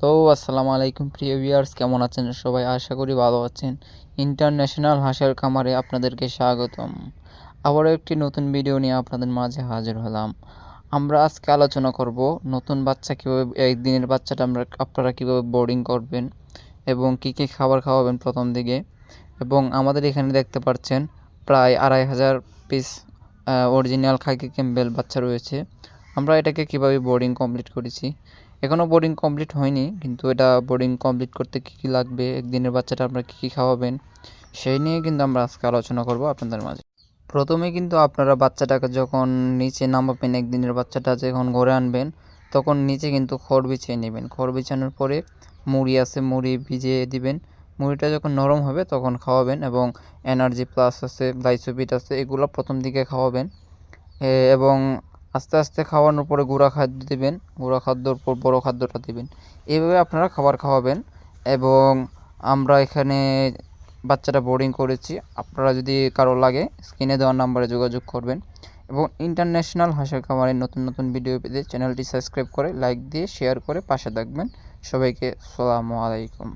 Hello, আসসালামু আলাইকুম প্রিয় ভিউয়ার্স, কেমন আছেন সবাই? আশা করি ভালো আছেন। ইন্টারন্যাশনাল হাঁসের খামারে আপনাদেরকে স্বাগতম। আবারও একটি নতুন ভিডিও নিয়ে আপনাদের মাঝে হাজির হলাম। আমরা আজকে আলোচনা করব নতুন বাচ্চা কীভাবে, একদিনের বাচ্চাটা আপনারা কীভাবে বোর্ডিং করবেন এবং কী কী খাবার খাওয়াবেন প্রথম দিকে। এবং আমাদের এখানে দেখতে পাচ্ছেন প্রায় 2500 পিস অরিজিনাল খাকি ক্যাম্বেল বাচ্চা রয়েছে। আমরা এটাকে কীভাবে বোর্ডিং কমপ্লিট করেছি, এখনও বোর্ডিং কমপ্লিট হয়নি, কিন্তু এটা বোর্ডিং কমপ্লিট করতে কী কী লাগবে, একদিনের বাচ্চাটা আপনারা কী কী খাওয়াবেন, সেই নিয়ে কিন্তু আমরা আজকে আলোচনা করব আপনাদের মাঝে। প্রথমে কিন্তু আপনারা বাচ্চাটাকে যখন নিচে নামাবেন, একদিনের বাচ্চাটা যখন ঘরে আনবেন, তখন নিচে কিন্তু খড় বিছিয়ে নেবেন। খড় বিছানোর পরে মুড়ি আছে, মুড়ি ভিজিয়ে দিবেন। মুড়িটা যখন নরম হবে তখন খাওয়াবেন, এবং এনার্জি প্লাস আছে, লাইসোবিট আছে, এগুলো প্রথম দিকে খাওয়াবেন। এবং আস্তে আস্তে খাওয়ানোর পরে গুঁড়া খাদ্য দিবেন, গুঁড়া খাদ্যর পর বড়ো খাদ্যটা দিবেন। এইভাবে আপনারা খাবার খাওয়াবেন। এবং আমরা এখানে বাচ্চাটা বোর্ডিং করেছি। আপনারা যদি কারো লাগে স্ক্রিনে দেওয়ার নাম্বারে যোগাযোগ করবেন। এবং ইন্টারন্যাশনাল হাঁসের খামারের নতুন নতুন ভিডিও পেতে চ্যানেলটি সাবস্ক্রাইব করে, লাইক দিয়ে, শেয়ার করে পাশে থাকবেন। সবাইকে আসসালামু আলাইকুম।